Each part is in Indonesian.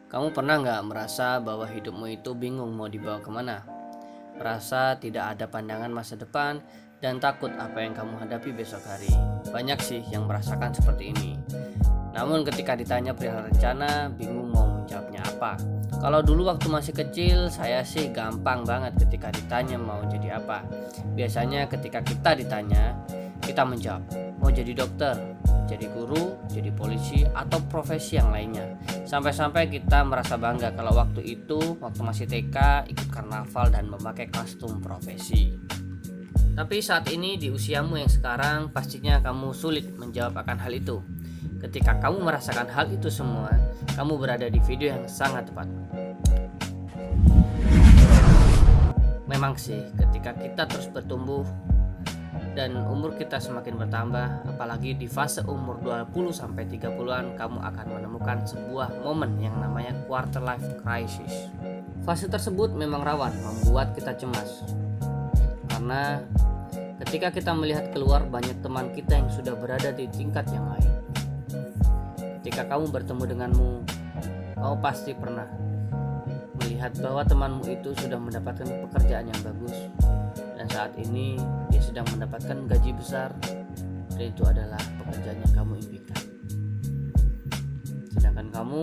Kamu pernah nggak merasa bahwa hidupmu itu bingung mau dibawa kemana? Merasa tidak ada pandangan masa depan dan takut apa yang kamu hadapi besok hari. Banyak sih yang merasakan seperti ini. Namun ketika ditanya perihal rencana, bingung mau menjawabnya apa. Kalau dulu waktu masih kecil, saya sih gampang banget ketika ditanya mau jadi apa. Biasanya ketika kita ditanya, kita menjawab, mau jadi dokter, jadi guru, jadi polisi, atau profesi yang lainnya. Sampai-sampai kita merasa bangga kalau waktu itu, waktu masih TK, ikut karnaval dan memakai kostum profesi. Tapi saat ini di usiamu yang sekarang, pastinya kamu sulit menjawab akan hal itu. Ketika kamu merasakan hal itu semua, kamu berada di video yang sangat tepat. Memang sih, ketika kita terus bertumbuh dan umur kita semakin bertambah, apalagi di fase umur 20-30-an, kamu akan menemukan sebuah momen yang namanya quarter life crisis. Fase tersebut memang rawan membuat kita cemas. Karena ketika kita melihat keluar banyak teman kita yang sudah berada di tingkat yang lain. Ketika kamu bertemu denganmu, kamu pasti pernah melihat bahwa temanmu itu sudah mendapatkan pekerjaan yang bagus, dan saat ini dia sedang mendapatkan gaji besar, dan itu adalah pekerjaan yang kamu impikan. Sedangkan kamu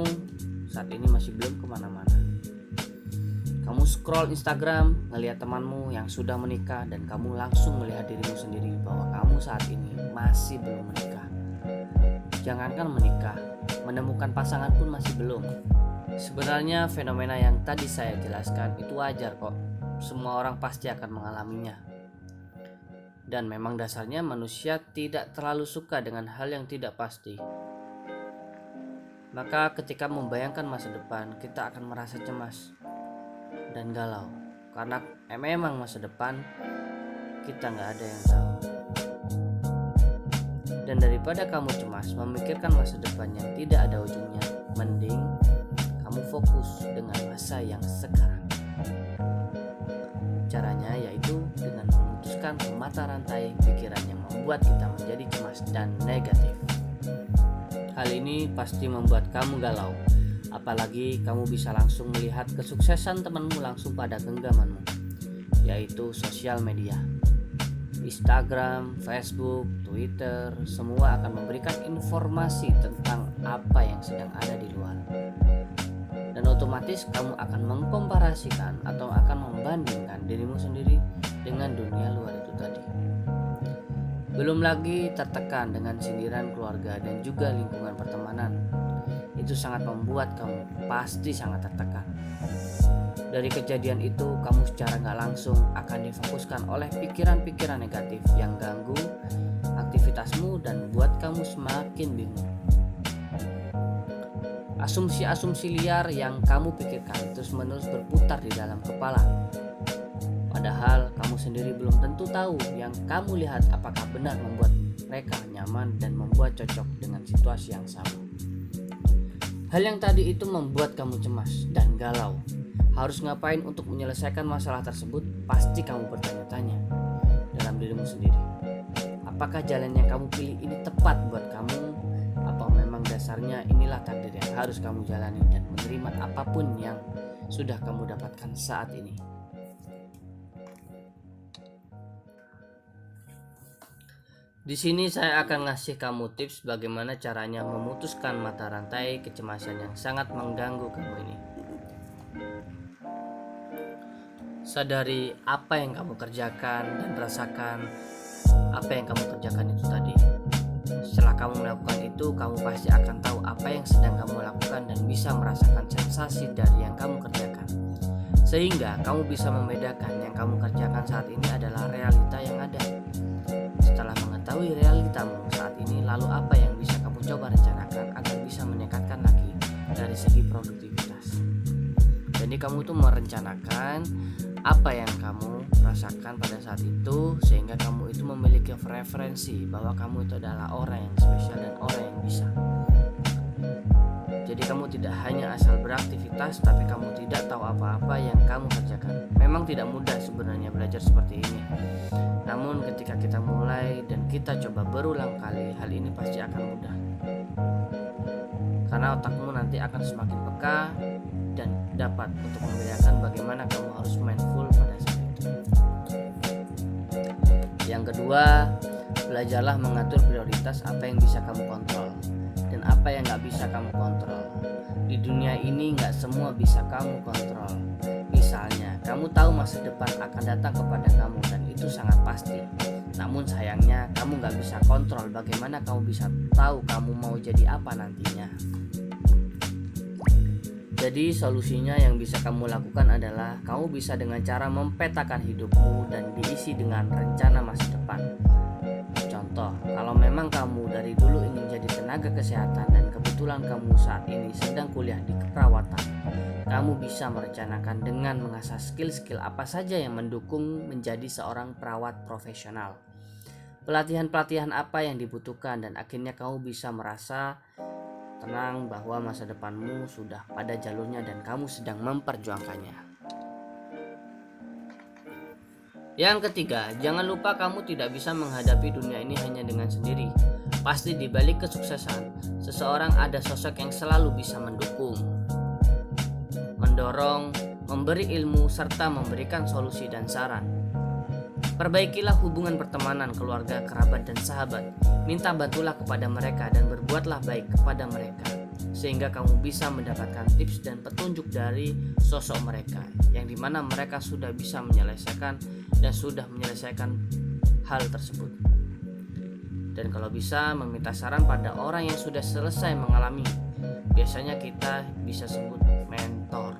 saat ini masih belum kemana-mana. Kamu scroll Instagram, ngelihat temanmu yang sudah menikah, dan kamu langsung melihat dirimu sendiri bahwa kamu saat ini masih belum menikah. Jangankan menikah, menemukan pasangan pun masih belum. Sebenarnya fenomena yang tadi saya jelaskan itu wajar kok. Semua orang pasti akan mengalaminya. Dan memang dasarnya manusia tidak terlalu suka dengan hal yang tidak pasti. Maka ketika membayangkan masa depan, kita akan merasa cemas dan galau. Karena memang masa depan kita nggak ada yang tahu. Dan daripada kamu cemas memikirkan masa depan yang tidak ada ujungnya, mending kamu fokus dengan masa yang sekarang. Caranya yaitu dengan memutuskan mata rantai pikiran yang membuat kita menjadi cemas dan negatif. Hal ini pasti membuat kamu galau, apalagi kamu bisa langsung melihat kesuksesan temanmu langsung pada genggamanmu, yaitu sosial media. Instagram, Facebook, Twitter, semua akan memberikan informasi tentang apa yang sedang ada di luar. Dan otomatis kamu akan mengkomparasikan atau akan membandingkan dirimu sendiri dengan dunia luar itu tadi. Belum lagi tertekan dengan sindiran keluarga dan juga lingkungan pertemanan. Itu sangat membuat kamu pasti sangat tertekan. Dari kejadian itu, kamu secara gak langsung akan difokuskan oleh pikiran-pikiran negatif yang ganggu aktivitasmu dan buat kamu semakin bingung. Asumsi-asumsi liar yang kamu pikirkan terus-menerus berputar di dalam kepala. Padahal kamu sendiri belum tentu tahu yang kamu lihat apakah benar membuat mereka nyaman dan membuat cocok dengan situasi yang sama. Hal yang tadi itu membuat kamu cemas dan galau. Harus ngapain untuk menyelesaikan masalah tersebut? Pasti kamu bertanya-tanya dalam dirimu sendiri. Apakah jalan yang kamu pilih ini tepat buat kamu? Apa memang dasarnya inilah takdir yang harus kamu jalani dan menerima apapun yang sudah kamu dapatkan saat ini? Di sini saya akan ngasih kamu tips bagaimana caranya memutuskan mata rantai kecemasan yang sangat mengganggu kamu ini. Sadari apa yang kamu kerjakan dan rasakan apa yang kamu kerjakan itu tadi. Setelah kamu melakukan itu, kamu pasti akan tahu apa yang sedang kamu lakukan dan bisa merasakan sensasi dari yang kamu kerjakan. Sehingga kamu bisa membedakan yang kamu kerjakan saat ini adalah realita yang ada. Setelah mengetahui realitamu saat ini, lalu apa yang bisa kamu coba rencanakan agar bisa meningkatkan lagi dari segi produktivitas. Jadi kamu tuh merencanakan apa yang kamu rasakan pada saat itu, sehingga kamu itu memiliki referensi bahwa kamu itu adalah orang yang spesial dan orang yang bisa. Jadi kamu tidak hanya asal beraktivitas, tapi kamu tidak tahu apa-apa yang kamu kerjakan. Memang tidak mudah sebenarnya belajar seperti ini. Namun ketika kita mulai dan kita coba berulang kali, hal ini pasti akan mudah. karena otakmu nanti akan semakin peka dan dapat untuk membedakan bagaimana kamu harus mindful pada saat itu. Yang kedua, belajarlah mengatur prioritas apa yang bisa kamu kontrol dan apa yang gak bisa kamu kontrol. Di dunia ini gak semua bisa kamu kontrol. Misalnya, kamu tahu masa depan akan datang kepada kamu dan itu sangat pasti. Namun sayangnya, kamu gak bisa kontrol bagaimana kamu bisa tahu kamu mau jadi apa nantinya. Jadi solusinya yang bisa kamu lakukan adalah kamu bisa dengan cara mempetakan hidupmu dan diisi dengan rencana masa depan. Contoh, kalau memang kamu dari dulu ingin jadi tenaga kesehatan dan kebetulan kamu saat ini sedang kuliah di keperawatan, kamu bisa merencanakan dengan mengasah skill-skill apa saja yang mendukung menjadi seorang perawat profesional. Pelatihan-pelatihan apa yang dibutuhkan dan akhirnya kamu bisa merasa tenang bahwa masa depanmu sudah pada jalurnya dan kamu sedang memperjuangkannya. Yang ketiga, jangan lupa kamu tidak bisa menghadapi dunia ini hanya dengan sendiri. Pasti di balik kesuksesan, seseorang ada sosok yang selalu bisa mendukung, mendorong, memberi ilmu, serta memberikan solusi dan saran. Perbaikilah hubungan pertemanan, keluarga, kerabat, dan sahabat. Minta bantulah kepada mereka dan berbuatlah baik kepada mereka, sehingga kamu bisa mendapatkan tips dan petunjuk dari sosok mereka, yang dimana mereka sudah bisa menyelesaikan dan sudah menyelesaikan hal tersebut. Dan kalau bisa meminta saran pada orang yang sudah selesai mengalami, biasanya kita bisa sebut mentor.